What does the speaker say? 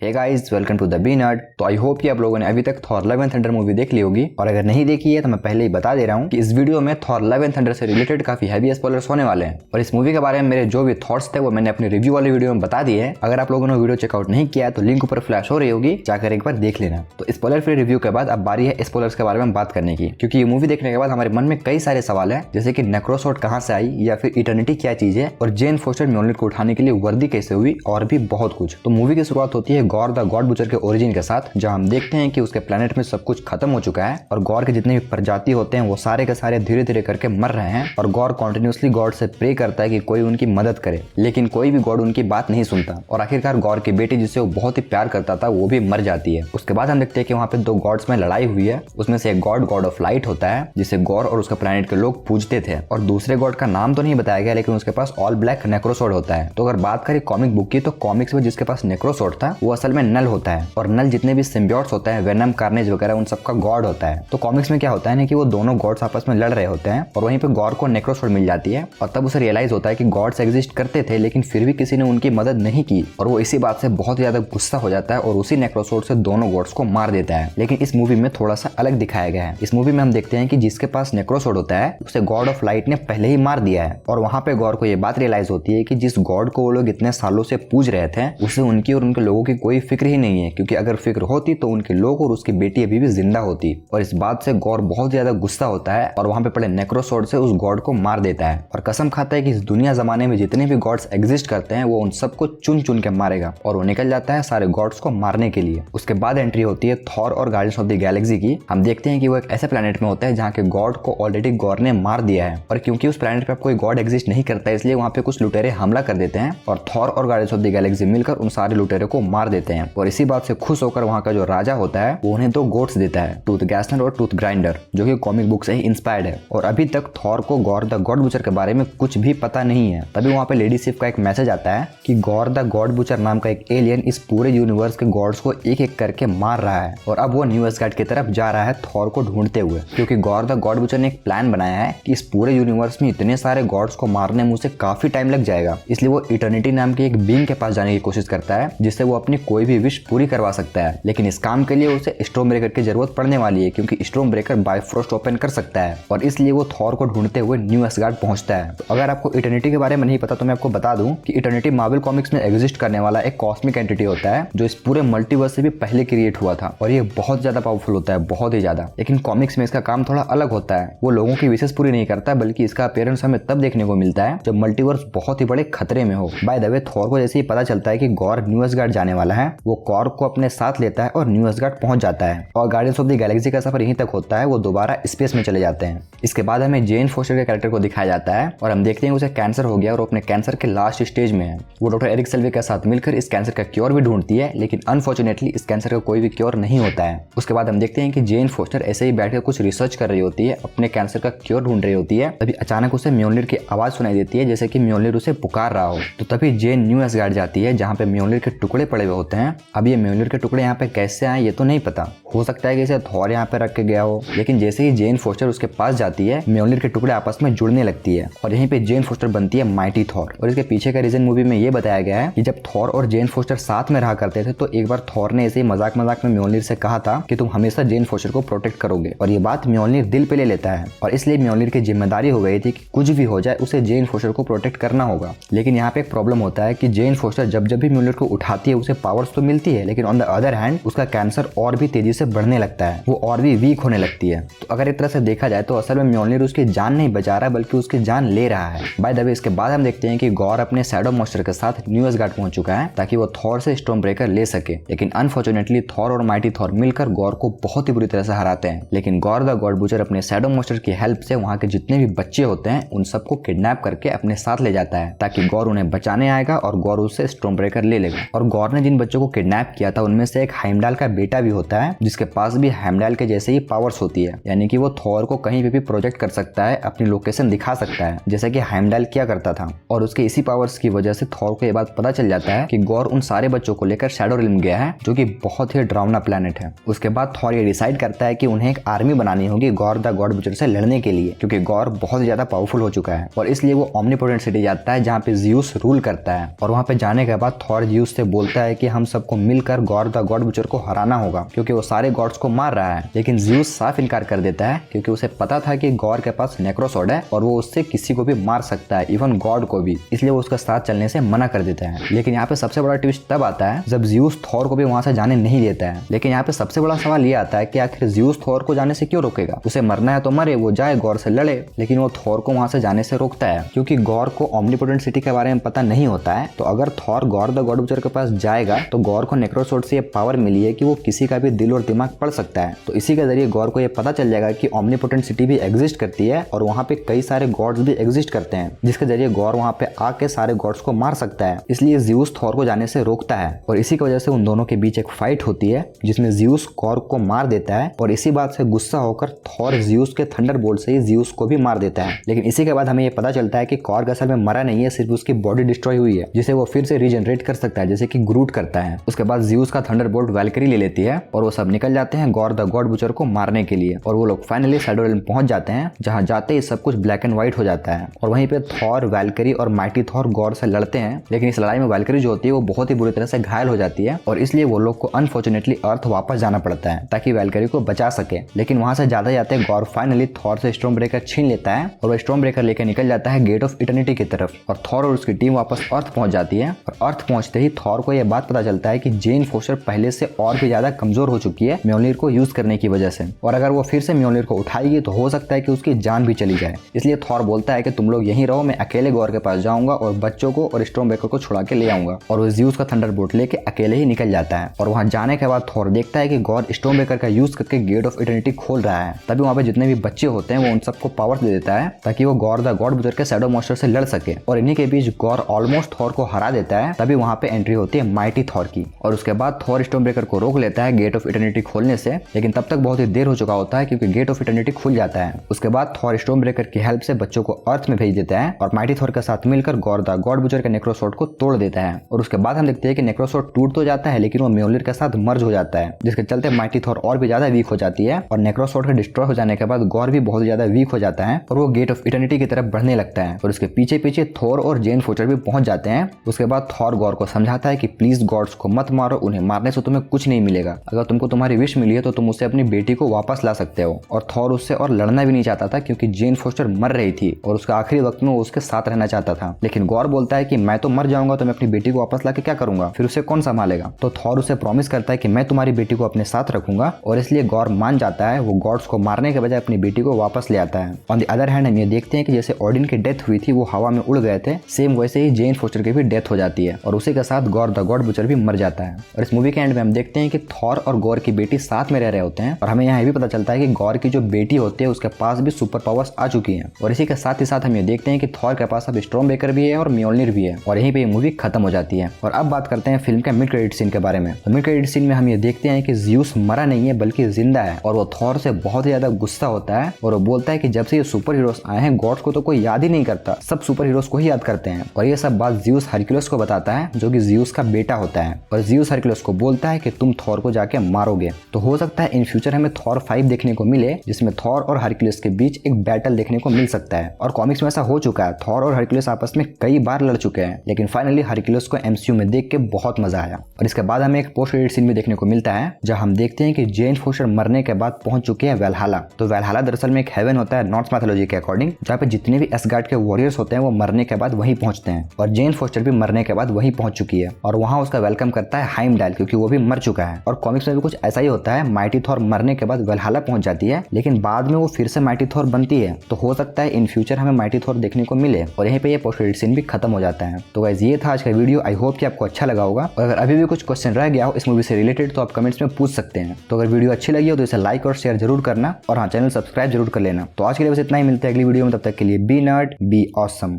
Hey guys, welcome to the B Nerd. तो I hope कि आप लोगों ने अभी तक Thor Love and Thunder movie देख ली होगी, और अगर नहीं देखी है तो मैं पहले ही बता दे रहा हूँ कि इस वीडियो में थॉर लव एंड थंडर से रिलेटेड काफी हैवी स्पॉयलर्स होने वाले हैं। और इस मूवी के बारे में मेरे जो भी थॉट्स थे वो मैंने अपनी रिव्यू वाली वीडियो में बता दिए हैं। अगर आप लोगों ने वीडियो चेकआउट नहीं किया तो लिंक ऊपर फ्लैश हो रही होगी, जाकर एक बार देख लेना। तो स्पॉइलर फ्री रिव्यू के बाद अब बारी है स्पॉयलर्स के बारे में बात करने की, क्योंकि ये मूवी देखने के बाद हमारे मन में कई सारे सवाल हैं, जैसे कि नेक्रोसॉर्ड कहाँ से आई, या फिर इटर्निटी क्या चीज है, और जेन फोस्टर म्योलनिर को उठाने के लिए वर्दी कैसे हुई, और भी बहुत कुछ। तो मूवी की शुरुआत होती है गॉर द गॉड बुचर के ओरिजिन के साथ, जहां हम देखते हैं कि उसके प्लेनेट में सब कुछ खत्म हो चुका है और गॉर के जितने भी प्रजाति होते हैं वो सारे के सारे धीरे धीरे करके मर रहे हैं। और गॉर कॉन्टिन्यूसली गॉड से प्रे करता है कि कोई उनकी मदद करे, लेकिन कोई भी गॉड उनकी बात नहीं सुनता। और आखिरकार गॉर की बेटी, जिसे वो बहुत ही प्यार करता था, वो भी मर जाती है। उसके बाद हम देखते हैं कि वहाँ पे दो गॉड्स में लड़ाई हुई है। उसमें से एक गॉड गॉड ऑफ लाइट होता है, जिसे गॉर और उसका प्लेनेट के लोग पूजते थे, और दूसरे गॉड का नाम तो नहीं बताया गया, लेकिन उसके पास ऑल ब्लैक नेक्रोसॉर्ड होता है। तो अगर बात करें कॉमिक बुक की, तो कॉमिक्स में जिसके पास नेक्रोसॉर्ड था वो असल में नल होता है, और नल जितने भी सिम्बियोट्स होता है, वेनम, कार्नेज वगैरह, उन सबका गॉड होता है। तो कॉमिक्स में क्या होता है ना कि वो दोनों गॉड्स आपस में लड़ रहे होते हैं, और वहीं पे गॉर को नेक्रोसॉर्ड मिल जाती है, और तब उसे रियलाइज होता है कि गॉड्स एग्जिस्ट करते थे, लेकिन फिर भी किसी ने उनकी मदद नहीं की, और वो इसी बात से बहुत ज्यादा गुस्सा हो जाता है और उसी नेक्रोसॉर्ड से दोनों गॉड्स को मार देता है। लेकिन इस मूवी में थोड़ा सा अलग दिखाया गया है। इस मूवी में हम देखते हैं कि जिसके पास नेक्रोसॉर्ड होता है उसे गॉड ऑफ लाइट ने पहले ही मार दिया है, और वहां पे गॉर को ये बात रियलाइज होती है कि जिस गॉड को वो लोग इतने सालों से पूज रहे थे, उसे उनकी और उनके लोगों की कोई फिक्र ही नहीं है, क्योंकि अगर फिक्र होती तो उनके लोग और उसकी बेटी अभी भी जिंदा होती। और इस बात से गॉर बहुत ज्यादा गुस्सा होता है और वहां पे पड़े नेक्रोसॉर्ड से उस गॉड को मार देता है, और कसम खाता है कि इस दुनिया जमाने में जितने भी गॉड्स एग्जिस्ट करते हैं वो उन सबको चुन चुन के मारेगा, और वो निकल जाता है सारे गॉड्स को मारने के लिए। उसके बाद एंट्री होती है थॉर और गार्डियंस ऑफ द गैलेक्सी की। हम देखते हैं कि वो एक ऐसे प्लेनेट में होता है जहाँ के गॉड को ऑलरेडी गॉर ने मार दिया है, और क्योंकि उस प्लेनेट पे अब कोई गॉड एग्जिस्ट नहीं करता, इसलिए वहाँ पे कुछ लुटेरे हमला कर देते हैं, और थॉर और गार्डियंस ऑफ द गैलेक्सी मिलकर उन सारे लुटेरे को मार देते हैं। और इसी बात से खुश होकर वहाँ का जो राजा होता है वो उन्हें दो गोट्स देता है, टूथ गैसनर और टूथ ग्राइंडर, जो कि कॉमिक बुक से ही इंस्पायर्ड है। और अभी तक थॉर को गॉर द गॉड बुचर के बारे में कुछ भी पता नहीं है। तभी वहाँ पे लेडी सिफ का एक मैसेज आता है कि गॉर द गॉड बुचर नाम का एक एलियन इस पूरे यूनिवर्स के गॉड्स को एक एक करके मार रहा है, और अब वो न्यू एसगार्ड की तरफ जा रहा है थॉर को ढूंढते हुए, क्योंकि गॉर द गॉड बुचर ने एक प्लान बनाया है कि इस पूरे यूनिवर्स में इतने सारे गॉड्स को मारने में उसे काफी टाइम लग जाएगा। इसलिए वो इटर्निटी नाम के एक बीइंग के पास जाने की कोशिश करता है, जिससे वो अपनी कोई भी विश पूरी करवा सकता है। लेकिन इस काम के लिए उसे स्टॉर्म ब्रेकर की जरूरत पड़ने वाली है, क्योंकि स्टॉर्म ब्रेकर बायफ्रोस्ट ओपन कर सकता है, और इसलिए वो थॉर को ढूंढते हुए न्यू एसगार्ड पहुंचता है। तो अगर आपको इटर्निटी के बारे में नहीं पता तो मैं आपको बता दूं कि इटर्निटी मार्वल कॉमिक्स में एग्जिस्ट करने वाला एक कॉस्मिक एंटिटी होता है, जो इस पूरे मल्टीवर्स से भी पहले क्रिएट हुआ था, और ये बहुत ज्यादा पावरफुल होता है, बहुत ही ज्यादा। लेकिन कॉमिक्स में इसका काम थोड़ा अलग होता है, वो लोगों की विशेष पूरी नहीं करता, बल्कि इसका अपीयरेंस हमें तब देखने को मिलता है जब मल्टीवर्स बहुत ही बड़े खतरे में हो। बाय द वे, थॉर को जैसे ही पता चलता है कि गॉर न्यू एसगार्ड जाने वाला है, वो गॉर को अपने साथ लेता है और न्यू एसगार्ड पहुंच जाता है, और गार्डियंस ऑफ द गैलेक्सी का सफर यहीं तक होता है, वो दोबारा स्पेस में चले जाते हैं। इसके बाद हमें जेन फोस्टर के कैरेक्टर को दिखाया जाता है, और हम देखते हैं उसे कैंसर हो गया और अपने कैंसर के लास्ट स्टेज में है। वो डॉक्टर एरिक सेल्वे के साथ मिलकर इस कैंसर का क्योर भी ढूंढती है, लेकिन अनफॉर्चुनेटली इस कैंसर का कोई भी क्योर नहीं होता है। उसके बाद हम देखते हैं कि जेन फोस्टर ऐसे ही बैठकर कुछ रिसर्च कर रही होती है, अपने कैंसर का क्योर ढूंढ रही होती है। तभी अचानक उसे म्योलनिर की आवाज सुनाई देती है, जैसे कि म्योलनिर उसे पुकार रहा हो। तो तभी जेन न्यू एसगार्ड जाती है, जहाँ पे म्योलनिर के टुकड़े पड़े हुए होते हैं। अब ये म्योलनिर के टुकड़े यहाँ पे कैसे आए ये तो नहीं पता, हो सकता है कि इसे थॉर यहाँ पे रख के गया हो, लेकिन जैसे ही जेन फोस्टर उसके पास जाती है, म्योलनिर के टुकड़े आपस में जुड़ने लगती है, और यहीं पे जेन फोस्टर बनती है माइटी थॉर। और इसके पीछे का रीजन मूवी में ये बताया गया है कि जब थॉर और जेन फोस्टर साथ में रहा करते थे, तो एक बार थॉर ने ऐसे ही मजाक मजाक में म्योलनिर से कहा था कि तुम हमेशा जेन फोस्टर को प्रोटेक्ट करोगे, और ये बात म्योलनिर दिल पे ले लेता है, और इसलिए म्योलनिर की जिम्मेदारी हो गई थी कि कुछ भी हो जाए उसे जेन फोस्टर को प्रोटेक्ट करना होगा। लेकिन यहाँ पे एक प्रॉब्लम होता है कि जेन फोस्टर जब जब भी म्योलनिर को उठाती है उसे पावर्स तो मिलती है, लेकिन ऑन द अदर हैंड उसका कैंसर और भी तेजी से बढ़ने लगता है, वो और भी वीक होने लगती है। तो अगर एक तरह से देखा जाए तो असल में म्योलनिर उसकी जान नहीं बचा रहा, बल्कि उसकी जान ले रहा है। बाय द वे, इसके बाद हम देखते हैं कि गॉर अपने शैडो मॉन्स्टर के साथ न्यू एसगार्ड पहुंच चुका है, ताकि वो थॉर से स्टॉर्म ब्रेकर ले सके। लेकिन अनफॉर्चुनेटली थॉर और माइटी थॉर मिलकर गॉर को बहुत ही बुरी तरह से हराते हैं। लेकिन गॉर द गॉड बुचर अपने शैडो मॉन्स्टर की हेल्प से वहाँ के जितने भी बच्चे होते हैं उन सबको किडनैप करके अपने साथ ले जाता है, ताकि गॉर उन्हें बचाने आएगा और गॉर उससे स्टॉर्म ब्रेकर ले लेगा। और गॉर ने जिन बच्चों को किडनैप किया था उनमें से एक हाइमडाल का बेटा भी होता है, जिसके पास भी हेमडाल के जैसे ही पावर्स होती है, यानी कि वो थॉर को कहीं पे भी प्रोजेक्ट कर सकता है, अपनी लोकेशन दिखा सकता है, जैसा कि हेमडाल किया करता था। और उसके इसी पावर्स की वजह से थॉर को ये बात पता चल जाता है कि गॉर उन सारे बच्चों को लेकर शैडो रिल्म गया है, जो कि बहुत ही डरावना प्लेनेट है। उसके बाद थॉर ये डिसाइड करता है कि उन्हें एक आर्मी बनानी होगी गॉर द गॉड बुचर से लड़ने के लिए, क्योंकि गॉर बहुत ज्यादा पावरफुल हो चुका है। और इसलिए वो ओमनीपोटेंट सिटी जाता है, जहाँ पे ज़्यूस रूल करता है। और वहाँ पे जाने के बाद थॉर ज़्यूस से बोलता है कि हम सबको मिलकर गॉड द गॉड बुचर को हराना होगा क्योंकि वो सारे गॉड्स को मार रहा है। लेकिन ज़्यूस साफ इनकार कर देता है क्योंकि उसे पता था कि गॉर के पास नेक्रोसॉर्ड है और वो उससे किसी को भी मार सकता है, इवन गॉड को भी, इसलिए वो उसका साथ चलने से मना कर देता है। लेकिन यहाँ पे सबसे बड़ा ट्विस्ट तब आता है जब ज़्यूस थॉर को भी वहां से जाने नहीं देता है। लेकिन यहाँ पे सबसे बड़ा सवाल ये आता है कि आखिर ज़्यूस थॉर को जाने से क्यों रोकेगा? उसे मरना है तो मरे, वो जाए गॉर से लड़े, लेकिन वो थॉर को वहां से जाने से रोकता है क्योंकि गॉर को ओमनीपोटेंट सिटी के बारे में पता नहीं होता है। तो अगर Thor God the God butcher के पास जाएगा तो गॉर को नेक्रोसॉर्ड से ये पावर मिली है कि वो किसी का भी दिल और दिमाग पढ़ सकता है। तो इसी के जरिए गॉर को ये पता चल जाएगा कि ओमनीपोटेंट सिटी भी एग्जिस्ट करती है और वहाँ पे कई सारे गॉड्स भी एग्जिस्ट करते हैं, जिसके जरिए गॉर वहाँ पे आके सारे गॉड्स को मार सकता है। इसलिए ज़्यूस थॉर को जाने से रोकता है और इसी की वजह से उन दोनों के बीच एक फाइट होती है जिसमें ज़्यूस गॉर को मार देता है और इसी बात से गुस्सा होकर थॉर ज़्यूस के थंडरबोल्ट से ही ज़्यूस को भी मार देता है। लेकिन इसी के बाद हमें ये पता चलता है कि कॉर्ग असल में मरा नहीं है, सिर्फ उसकी बॉडी डिस्ट्रॉय हुई है जिसे वो फिर से रीजनरेट कर सकता है, जैसे कि ग्रूट करता है। उसके बाद ज़्यूस का थंडरबोल्ट वैल्करी ले लेती है और वो सब निकल जाते हैं गॉर द गॉड बुचर को मारने के लिए और वो लोग फाइनली शैडो रेल्म पहुंच जाते हैं, जहां जाते ही सब कुछ ब्लैक एंड व्हाइट हो जाता है और वहीं पे थॉर, वैल्करी और माइटी थॉर गॉर से लड़ते हैं। लेकिन इस लड़ाई में वैल्करी जो होती है वो बहुत ही बुरी तरह से घायल हो जाती है और इसलिए वो लोग को अनफॉर्चुनेटली अर्थ वापस जाना पड़ता है ताकि वैल्करी को बचा सके। लेकिन वहां से जाते जाते गॉर फाइनली थॉर से स्टॉर्म ब्रेकर छीन लेता है और वो स्टॉर्म ब्रेकर लेकर निकल जाता है गेट ऑफ इटर्निटी की तरफ और थॉर और उसकी टीम वापस अर्थ पहुंच जाती है। और अर्थ पहुंचते ही थॉर को यह बात पता चलता है कि जेन फोस्टर पहले से और भी ज्यादा कमजोर हो चुकी है म्योल्निर को यूज करने की वजह से, और अगर वो फिर से म्योल्निर को उठाएगी तो हो सकता है कि उसकी जान भी चली जाए। इसलिए थॉर बोलता है कि तुम लोग यहीं रहो, मैं अकेले गॉर के पास जाऊंगा और बच्चों को और स्टॉर्म ब्रेकर को छुड़ा के ले आऊंगा। और वो ज़्यूस का थंडरबोल्ट लेके अकेले ही निकल जाता है और वहां जाने के बाद थॉर देखता है कि गॉर स्टॉर्म ब्रेकर का यूज करके गेट ऑफ इटर्निटी खोल रहा है। तभी वहां पे जितने भी बच्चे होते हैं वो उन सबको पावर दे देता है ताकि वो गॉर द गॉड बुचर के शैडो मॉन्स्टर से लड़ सके और इन्हीं के बीच गॉर ऑलमोस्ट थॉर को हरा देता है। तभी वहां पे एंट्री होती है माइटी थॉर की और उसके बाद थॉर स्टॉर्म ब्रेकर को रोक लेता है गेट ऑफ इटर्निटी खोलने से, लेकिन तब तक बहुत ही देर हो चुका होता है क्योंकि गेट ऑफ इटर्निटी खुल जाता है। उसके बाद थॉर स्टॉर्म ब्रेकर की हेल्प से बच्चों को अर्थ में भेज देता है और माइटी थॉर के साथ मिलकर गॉर द गॉड बुचर के नेक्रोसॉर्ड को तोड़ देता है। और उसके बाद हम देखते हैं कि नेक्रोसॉर्ड टूट तो जाता है लेकिन वो म्योल्निर के साथ मर्ज हो जाता है, जिसके चलते माइटी थॉर और भी ज्यादा वीक हो जाती है और नेक्रोसॉर्ड के डिस्ट्रॉय हो जाने के बाद गॉर भी बहुत ज्यादा वीक हो जाता है और वो गेट ऑफ इटर्निटी की तरफ बढ़ने लगता है और उसके पीछे पीछे थॉर और जेन फोस्टर भी पहुंच जाते हैं। उसके बाद थॉर गॉर को समझाता है कि प्लीज गॉड्स को मत मारो, उन्हें मारने से तुम्हें कुछ नहीं मिलेगा, अगर तुमको तुम्हारी विश मिली है तो तुम उससे अपनी बेटी को वापस ला सकते हो। और थॉर उससे और लड़ना भी नहीं चाहता था क्योंकि जेन फोस्टर मर रही थी और उसका आखिरी वक्त में वो उसके साथ रहना चाहता था। लेकिन गॉर बोलता है कि मैं तो मर जाऊंगा तो मैं अपनी बेटी को वापस लाके क्या करूंगा, फिर उसे कौन संभालेगा। तो थॉर उसे प्रॉमिस करता है कि मैं तुम्हारी बेटी को अपने साथ रखूंगा और इसलिए गॉर मान जाता है। वो गॉड्स को मारने के बजाय अपनी बेटी को वापस ले आता है। ऑन द अदर हैंड हम ये देखते हैं कि जैसे ओडिन की डेथ हुई थी वो हवा में उड़ गए थे, सेम वैसे ही जेन फोस्टर की भी डेथ हो जाती है और उसी के साथ गॉर द गॉड बुचर भी मर जाता है। और इस मूवी के एंड में हम देखते हैं कि थॉर और गॉर की बेटी साथ में रह रहे होते हैं और हमें यहाँ भी पता चलता है कि गॉर की जो बेटी होती है उसके पास भी सुपर पावर्स आ चुकी हैं। और इसी के साथ ही साथ हम ये देखते हैं कि थॉर के पास अब स्टॉर्म ब्रेकर भी है और म्योल्निर भी है और यहीं पे ये मूवी खत्म हो जाती है। और अब बात करते हैं फिल्म के मिड क्रेडिट सीन के बारे में। तो मिड क्रेडिट सीन में हम ये देखते हैं कि ज़्यूस मरा नहीं है बल्कि जिंदा है और वो थॉर से बहुत ही ज्यादा गुस्सा होता है और वो बोलता है कि जब से ये सुपर हीरोज आए हैं गॉड्स को तो कोई याद ही नहीं करता, सब सुपर हीरोज को ही याद करते हैं। और ये सब बात ज़्यूस हरक्यूलिस को बताता है जो कि ज़्यूस का बेटा होता है और ज़्यूस हरक्यूलिस को बोलता है कि तुम थॉर को जाके मारोगे। तो हो सकता है इन फ्यूचर हमें थॉर 5 देखने को मिले जिसमें थॉर और हरक्यूलिस के बीच एक बैटल देखने को मिल सकता है। और कॉमिक्स में ऐसा हो चुका है, थॉर और हरक्यूलिस आपस में कई बार लड़ चुके हैं लेकिन फाइनली हरक्यूलिस को एमसीयू में देख के बहुत मजा आया। और इसके बाद हमें एक पोस्ट क्रेडिट सीन भी देखने को मिलता है जहां हम देखते हैं कि जेन फोस्टर मरने के बाद पहुंच चुके हैं वैल्हाला। तो वैल्हाला दरअसल में एक हेवन होता है नॉर्स मैथोलॉजी के अकॉर्डिंग, जहाँ पे जितने भी एसगार्ड के वॉरियर्स होते हैं वो मरने के बाद वहीं पहुंचते हैं और जेन फोस्टर भी मरने के बाद वहीं पहुंच चुकी है और वहां उसका वेलकम करता है हाइमडाल क्योंकि वो भी मर चुका है। और कॉमिक्स में भी कुछ ऐसा ही होता है, माइटी थॉर मरने के बाद वैल्हाला पहुंच जाती है लेकिन बाद में वो फिर से माइटी थॉर बनती है। तो हो सकता है इन फ्यूचर हमें माइटी थॉर देखने को मिले और यहीं पे ये पोस्ट क्रेडिट सीन भी खत्म हो जाता है। तो गाइस ये था आज का वीडियो, आई होप कि आपको अच्छा लगा होगा और अगर अभी भी कुछ क्वेश्चन रह गया हो इस मूवी से रिलेटेड तो आप कमेंट्स में पूछ सकते हैं। तो अगर वीडियो अच्छी लगी हो तो इसे लाइक और शेयर जरूर करना और हाँ, चैनल सब्सक्राइब जरूर कर लेना। तो आज के लिए बस इतना ही, मिलते हैं अगली वीडियो में, तब तक के लिए बी नर्ड बी ऑसम।